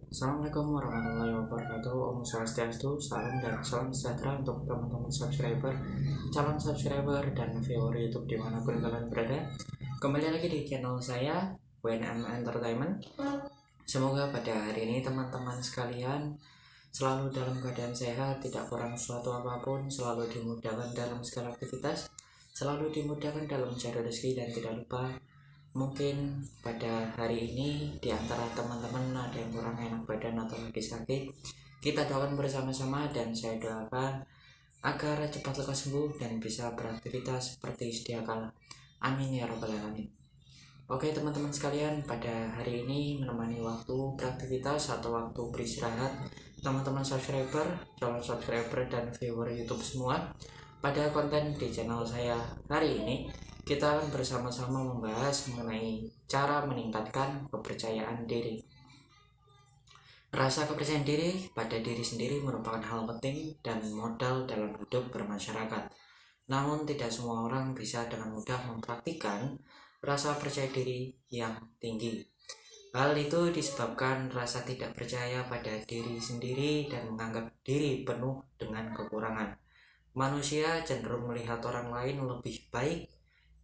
Assalamualaikum warahmatullahi wabarakatuh. Om Swastiastu, salam dan salam sejahtera untuk teman-teman subscriber, calon subscriber, dan viewer YouTube dimanapun kalian berada. Kembali lagi di channel saya, WNM Entertainment. Semoga pada hari ini teman-teman sekalian selalu dalam keadaan sehat, tidak kurang suatu apapun, selalu dimudahkan dalam segala aktivitas, selalu dimudahkan dalam mencari rezeki, dan tidak lupa mungkin pada hari ini di antara teman-teman ada yang kurang enak badan atau lagi sakit, kita doakan bersama-sama dan saya doakan agar cepat lekas sembuh dan bisa beraktivitas seperti sedia kala. Amin ya rabbal alamin. Oke teman-teman sekalian, pada hari ini menemani waktu beraktivitas atau waktu beristirahat teman-teman subscriber, calon subscriber, dan viewer YouTube semua, pada konten di channel saya hari ini kita akan bersama-sama membahas mengenai cara meningkatkan kepercayaan diri. Rasa kepercayaan diri pada diri sendiri merupakan hal penting dan modal dalam hidup bermasyarakat. Namun tidak semua orang bisa dengan mudah mempraktikkan rasa percaya diri yang tinggi. Hal itu disebabkan rasa tidak percaya pada diri sendiri dan menganggap diri penuh dengan kekurangan. Manusia cenderung melihat orang lain lebih baik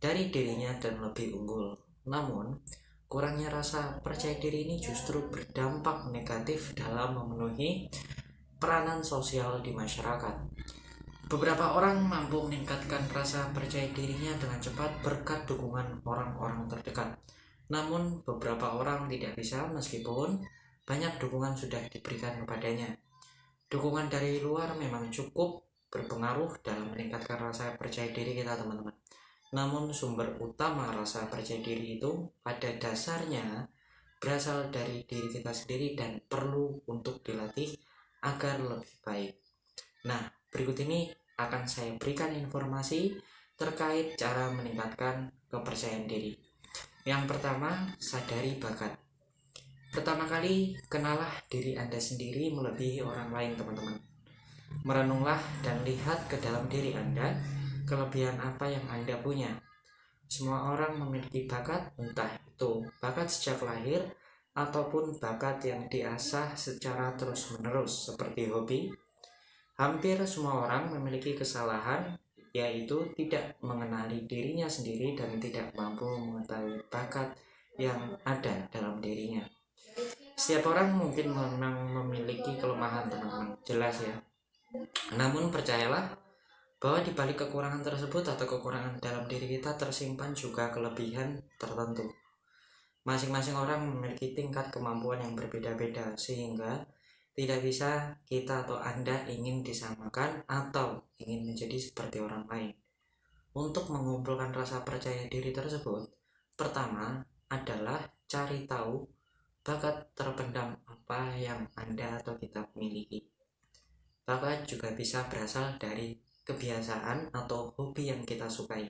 dari dirinya dan lebih unggul. Namun, kurangnya rasa percaya diri ini justru berdampak negatif dalam memenuhi peranan sosial di masyarakat. Beberapa orang mampu meningkatkan rasa percaya dirinya dengan cepat berkat dukungan orang-orang terdekat. Namun, beberapa orang tidak bisa meskipun banyak dukungan sudah diberikan kepadanya. Dukungan dari luar memang cukup berpengaruh dalam meningkatkan rasa percaya diri kita, teman-teman. Namun sumber utama rasa percaya diri itu pada dasarnya berasal dari diri kita sendiri dan perlu untuk dilatih agar lebih baik. Nah, berikut ini akan saya berikan informasi terkait cara meningkatkan kepercayaan diri. Yang pertama, sadari bakat. Pertama kali, kenalah diri Anda sendiri melebihi orang lain, teman-teman. Merenunglah dan lihat ke dalam diri Anda, kelebihan apa yang Anda punya. Semua orang memiliki bakat, entah itu bakat sejak lahir ataupun bakat yang diasah secara terus-menerus seperti hobi. Hampir semua orang memiliki kesalahan, yaitu tidak mengenali dirinya sendiri dan tidak mampu mengetahui bakat yang ada dalam dirinya. Setiap orang mungkin memang memiliki kelemahan, teman-teman, jelas ya. Namun percayalah bahwa di balik kekurangan tersebut atau kekurangan dalam diri kita tersimpan juga kelebihan tertentu. Masing-masing orang memiliki tingkat kemampuan yang berbeda-beda sehingga tidak bisa kita atau Anda ingin disamakan atau ingin menjadi seperti orang lain. Untuk mengumpulkan rasa percaya diri tersebut, pertama adalah cari tahu bakat terpendam apa yang Anda atau kita miliki. Bakat juga bisa berasal dari kebiasaan atau hobi yang kita sukai,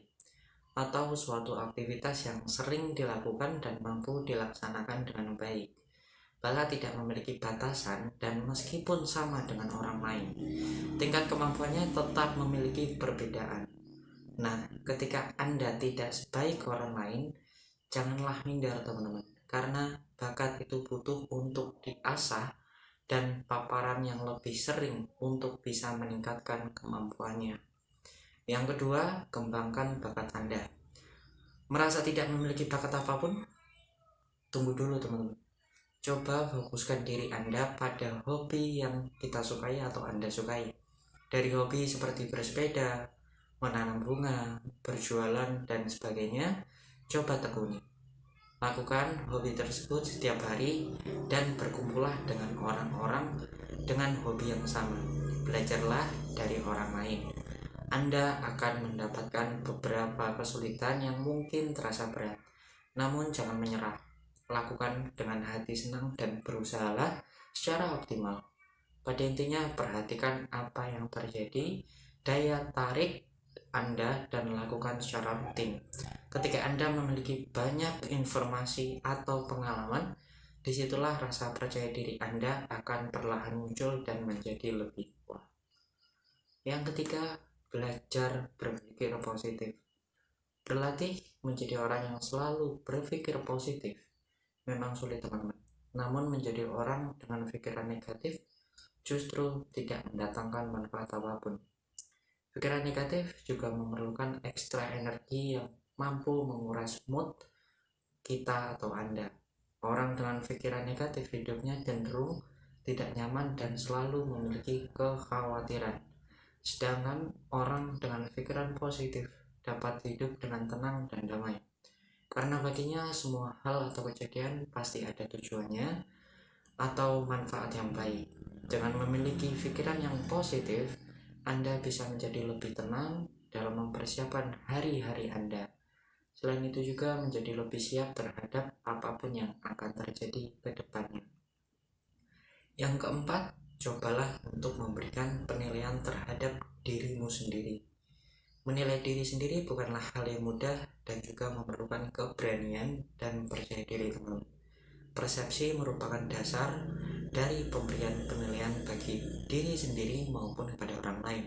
atau suatu aktivitas yang sering dilakukan dan mampu dilaksanakan dengan baik. Bakat tidak memiliki batasan dan meskipun sama dengan orang lain, tingkat kemampuannya tetap memiliki perbedaan. Nah, ketika Anda tidak sebaik orang lain, janganlah minder, teman-teman, karena bakat itu butuh untuk diasah dan paparan yang lebih sering untuk bisa meningkatkan kemampuannya. Yang kedua, kembangkan bakat Anda. Merasa tidak memiliki bakat apapun? Tunggu dulu, teman-teman. Coba fokuskan diri Anda pada hobi yang kita sukai atau Anda sukai. Dari hobi seperti bersepeda, menanam bunga, berjualan, dan sebagainya, coba tekuni. Lakukan hobi tersebut setiap hari dan berkumpullah dengan orang-orang dengan hobi yang sama. Belajarlah dari orang lain. Anda akan mendapatkan beberapa kesulitan yang mungkin terasa berat. Namun jangan menyerah. Lakukan dengan hati senang dan berusahalah secara optimal. Pada intinya perhatikan apa yang terjadi, daya tarik Anda, dan lakukan secara rutin. Ketika Anda memiliki banyak informasi atau pengalaman, disitulah rasa percaya diri Anda akan perlahan muncul dan menjadi lebih kuat. Yang ketiga, belajar berpikir positif. Berlatih menjadi orang yang selalu berpikir positif memang sulit, teman-teman. Namun menjadi orang dengan pikiran negatif justru tidak mendatangkan manfaat apapun. Pikiran negatif juga memerlukan ekstra energi yang mampu menguras mood kita atau Anda. Orang dengan pikiran negatif hidupnya cenderung tidak nyaman dan selalu memiliki kekhawatiran. Sedangkan orang dengan pikiran positif dapat hidup dengan tenang dan damai. Karena baginya semua hal atau kejadian pasti ada tujuannya atau manfaat yang baik. Dengan memiliki pikiran yang positif, Anda bisa menjadi lebih tenang dalam mempersiapkan hari-hari Anda. Selain itu juga menjadi lebih siap terhadap apapun yang akan terjadi ke depannya. Yang keempat, cobalah untuk memberikan penilaian terhadap dirimu sendiri. Menilai diri sendiri bukanlah hal yang mudah dan juga memerlukan keberanian dan percaya diri, teman. Persepsi merupakan dasar dari pemberian penilaian bagi diri sendiri maupun kepada orang lain.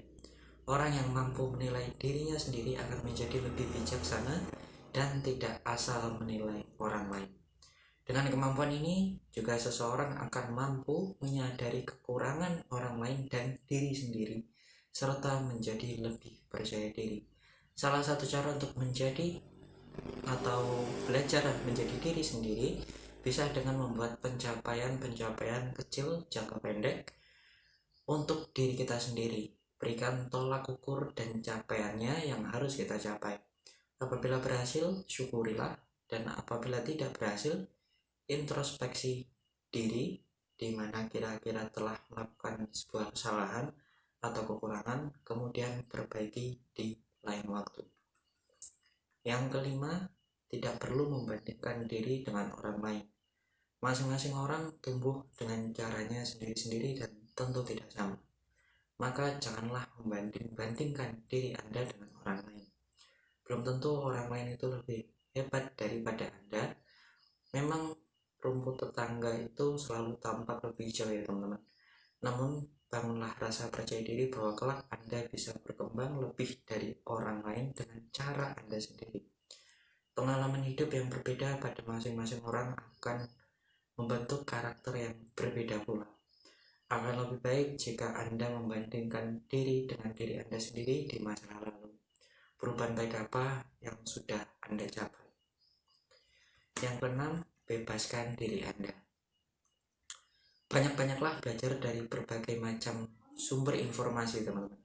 Orang yang mampu menilai dirinya sendiri akan menjadi lebih bijaksana dan tidak asal menilai orang lain. Dengan kemampuan ini, juga seseorang akan mampu menyadari kekurangan orang lain dan diri sendiri, serta menjadi lebih percaya diri. Salah satu cara untuk menjadi atau belajar menjadi diri sendiri bisa dengan membuat pencapaian-pencapaian kecil jangka pendek untuk diri kita sendiri. Berikan tolak ukur dan capaiannya yang harus kita capai. Apabila berhasil, syukurilah, dan apabila tidak berhasil, introspeksi diri di mana kira-kira telah melakukan sebuah kesalahan atau kekurangan, kemudian perbaiki di lain waktu. Yang kelima, tidak perlu membandingkan diri dengan orang lain. Masing-masing orang tumbuh dengan caranya sendiri-sendiri dan tentu tidak sama. Maka janganlah membanding-bandingkan diri Anda dengan orang lain. Belum tentu orang lain itu lebih hebat daripada Anda. Memang rumput tetangga itu selalu tampak lebih hijau ya teman-teman. Namun bangunlah rasa percaya diri bahwa kelak Anda bisa berkembang lebih dari orang lain dengan cara Anda sendiri. Pengalaman hidup yang berbeda pada masing-masing orang akan membentuk karakter yang berbeda pula. Akan lebih baik jika Anda membandingkan diri dengan diri Anda sendiri di masa lalu. Perubahan baik apa yang sudah Anda capai. Yang keenam, bebaskan diri Anda. Banyak-banyaklah belajar dari berbagai macam sumber informasi, teman-teman.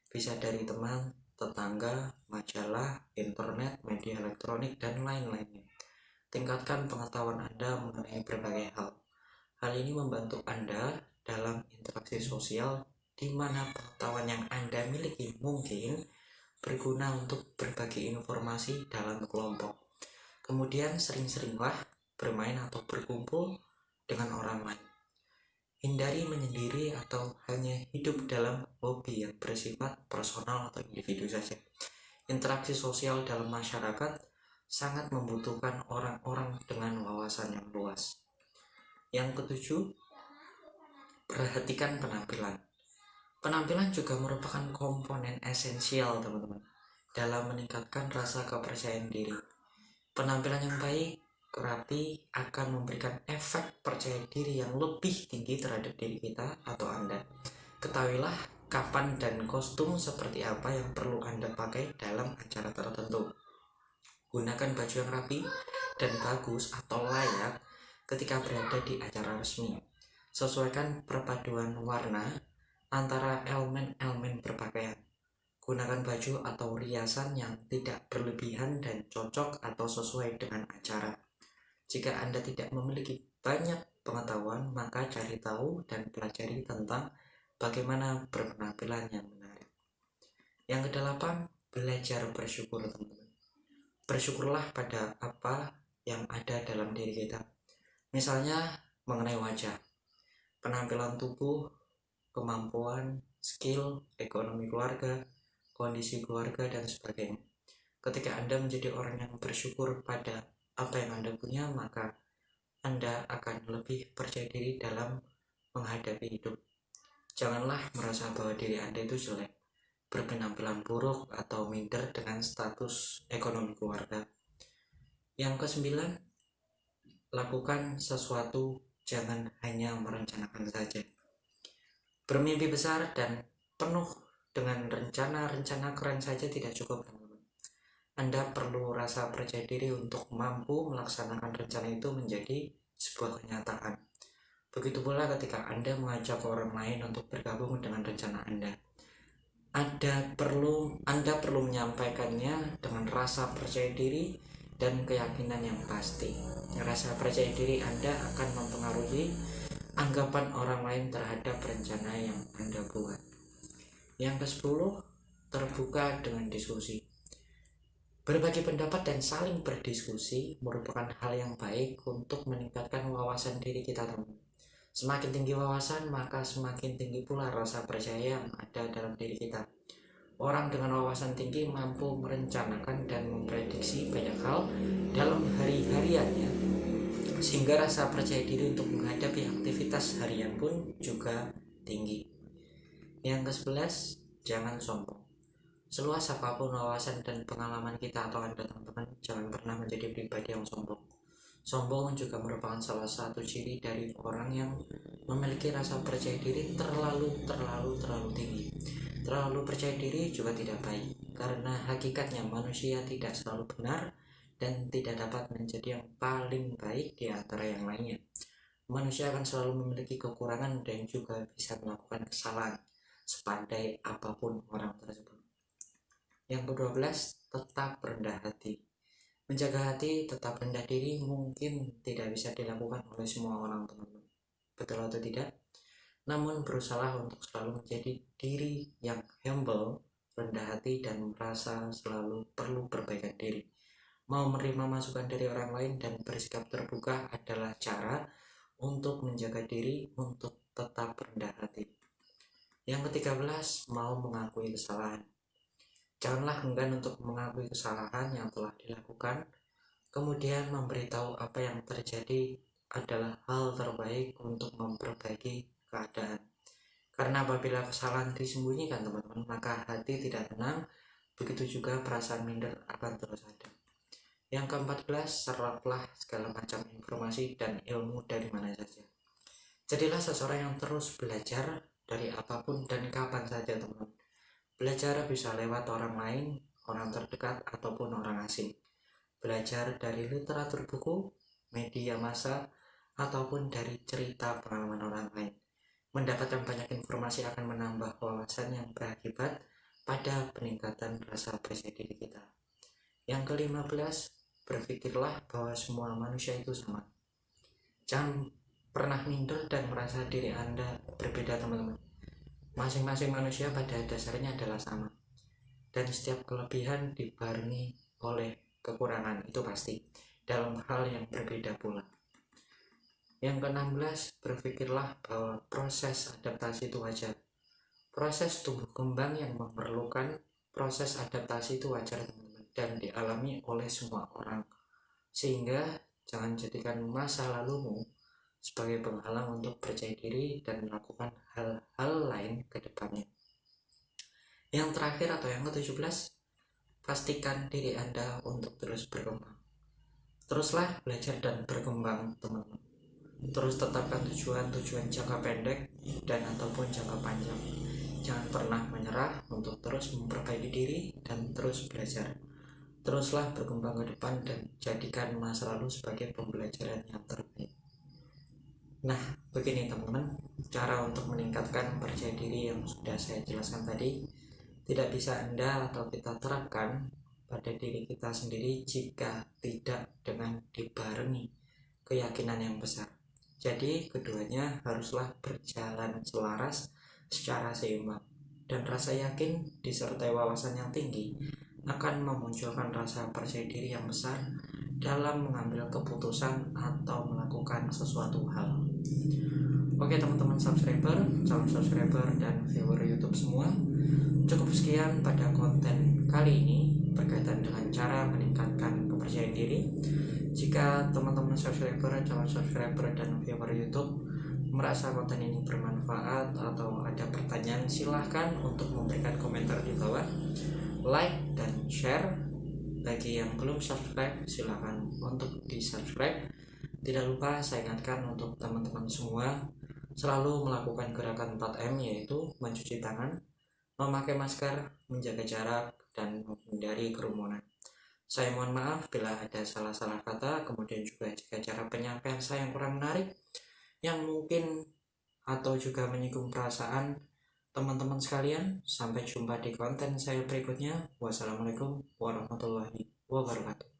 Bisa dari teman, tetangga, majalah, internet, media elektronik, dan lain-lainnya. Tingkatkan pengetahuan Anda mengenai berbagai hal. Hal ini membantu Anda dalam interaksi sosial di mana pengetahuan yang Anda miliki mungkin berguna untuk berbagi informasi dalam kelompok. Kemudian sering-seringlah bermain atau berkumpul dengan orang lain. Hindari menyendiri atau hanya hidup dalam hobi yang bersifat personal atau individu saja. Interaksi sosial dalam masyarakat sangat membutuhkan orang-orang dengan wawasan yang luas. Yang ketujuh, perhatikan penampilan. Penampilan juga merupakan komponen esensial, teman-teman, dalam meningkatkan rasa kepercayaan diri. Penampilan yang baik, rapi akan memberikan efek percaya diri yang lebih tinggi terhadap diri kita atau Anda. Ketahuilah kapan dan kostum seperti apa yang perlu Anda pakai dalam acara tertentu. Gunakan baju yang rapi dan bagus atau layak ketika berada di acara resmi. Sesuaikan perpaduan warna antara elemen-elemen berpakaian. Gunakan baju atau riasan yang tidak berlebihan dan cocok atau sesuai dengan acara. Jika Anda tidak memiliki banyak pengetahuan, maka cari tahu dan pelajari tentang bagaimana berpenampilan yang menarik. Yang kedelapan, belajar bersyukur, teman-teman. Bersyukurlah pada apa yang ada dalam diri kita. Misalnya mengenai wajah, penampilan tubuh, kemampuan, skill, ekonomi keluarga, kondisi keluarga, dan sebagainya. Ketika Anda menjadi orang yang bersyukur pada apa yang Anda punya, maka Anda akan lebih percaya diri dalam menghadapi hidup. Janganlah merasa bahwa diri Anda itu jelek, berpenampilan buruk, atau minder dengan status ekonomi keluarga. Yang kesembilan, lakukan sesuatu jangan hanya merencanakan saja. Bermimpi besar dan penuh dengan rencana-rencana keren saja tidak cukup, teman-teman. Anda perlu rasa percaya diri untuk mampu melaksanakan rencana itu menjadi sebuah kenyataan. Begitu pula ketika Anda mengajak orang lain untuk bergabung dengan rencana Anda. Anda perlu menyampaikannya dengan rasa percaya diri dan keyakinan yang pasti. Rasa percaya diri Anda akan mempengaruhi anggapan orang lain terhadap rencana yang Anda buat. Yang ke-10, terbuka dengan diskusi. Berbagi pendapat dan saling berdiskusi merupakan hal yang baik untuk meningkatkan wawasan diri kita, teman. Semakin tinggi wawasan, maka semakin tinggi pula rasa percaya yang ada dalam diri kita. Orang dengan wawasan tinggi mampu merencanakan dan memprediksi banyak hal dalam hari-hariannya, sehingga rasa percaya diri untuk menghadapi aktivitas harian pun juga tinggi. Yang ke-11, jangan sombong. Seluas apapun wawasan dan pengalaman kita atau Anda, teman-teman, jangan pernah menjadi pribadi yang sombong. Sombong juga merupakan salah satu ciri dari orang yang memiliki rasa percaya diri terlalu tinggi. Terlalu percaya diri juga tidak baik, karena hakikatnya manusia tidak selalu benar dan tidak dapat menjadi yang paling baik di antara yang lainnya. Manusia akan selalu memiliki kekurangan dan juga bisa melakukan kesalahan, sepandai apapun orang tersebut. Yang ke-12, tetap rendah hati. Menjaga hati tetap rendah diri mungkin tidak bisa dilakukan oleh semua orang, teman-teman. Betul atau tidak? Namun berusaha untuk selalu menjadi diri yang humble, rendah hati, dan merasa selalu perlu perbaikan diri. Mau menerima masukan dari orang lain dan bersikap terbuka adalah cara untuk menjaga diri untuk tetap rendah hati. Yang ke-13, mau mengakui kesalahan. Janganlah enggan untuk mengakui kesalahan yang telah dilakukan, kemudian memberitahu apa yang terjadi adalah hal terbaik untuk memperbaiki keadaan. Karena apabila kesalahan disembunyikan, teman-teman, maka hati tidak tenang, begitu juga perasaan minder akan terus ada. Yang ke-14, seraplah segala macam informasi dan ilmu dari mana saja. Jadilah seseorang yang terus belajar dari apapun dan kapan saja, teman-teman. Belajar bisa lewat orang lain, orang terdekat, ataupun orang asing. Belajar dari literatur buku, media massa, ataupun dari cerita pengalaman orang lain. Mendapatkan banyak informasi akan menambah wawasan yang berakibat pada peningkatan rasa percaya diri kita. Yang ke-15, berpikirlah bahwa semua manusia itu sama. Jangan pernah minder dan merasa diri Anda berbeda, teman-teman. Masing-masing manusia pada dasarnya adalah sama, dan setiap kelebihan dibarengi oleh kekurangan, itu pasti, dalam hal yang berbeda pula. Yang ke-16, berpikirlah bahwa proses adaptasi itu wajar. Proses tumbuh kembang yang memerlukan proses adaptasi itu wajar, teman-teman, dan dialami oleh semua orang, sehingga jangan jadikan masa lalumu sebagai penghalang untuk percaya diri dan melakukan hal-hal lain ke depannya. Yang terakhir atau yang ke-17, pastikan diri Anda untuk terus berkembang. Teruslah belajar dan berkembang, teman-teman. Terus tetapkan tujuan-tujuan jangka pendek dan ataupun jangka panjang. Jangan pernah menyerah untuk terus memperbaiki diri dan terus belajar. Teruslah berkembang ke depan dan jadikan masa lalu sebagai pembelajaran yang terbaik. Nah, begini teman-teman, cara untuk meningkatkan percaya diri yang sudah saya jelaskan tadi tidak bisa Anda atau kita terapkan pada diri kita sendiri jika tidak dengan dibarengi keyakinan yang besar. Jadi keduanya haruslah berjalan selaras secara seimbang, dan rasa yakin disertai wawasan yang tinggi akan memunculkan rasa percaya diri yang besar dalam mengambil keputusan atau melakukan sesuatu hal. Oke teman-teman subscriber, calon subscriber, dan viewer YouTube semua, cukup sekian pada konten kali ini berkaitan dengan cara meningkatkan kepercayaan diri. Jika teman-teman subscriber, calon subscriber, dan viewer YouTube merasa konten ini bermanfaat atau ada pertanyaan, silahkan untuk memberikan komentar di bawah, like dan share. Bagi yang belum subscribe, silahkan untuk di subscribe Tidak lupa saya ingatkan untuk teman-teman semua selalu melakukan gerakan 4M, yaitu mencuci tangan, memakai masker, menjaga jarak, dan menghindari kerumunan. Saya mohon maaf bila ada salah-salah kata, kemudian juga jika cara penyampaian saya yang kurang menarik, yang mungkin atau juga menyinggung perasaan teman-teman sekalian. Sampai jumpa di konten saya berikutnya. Wassalamualaikum warahmatullahi wabarakatuh.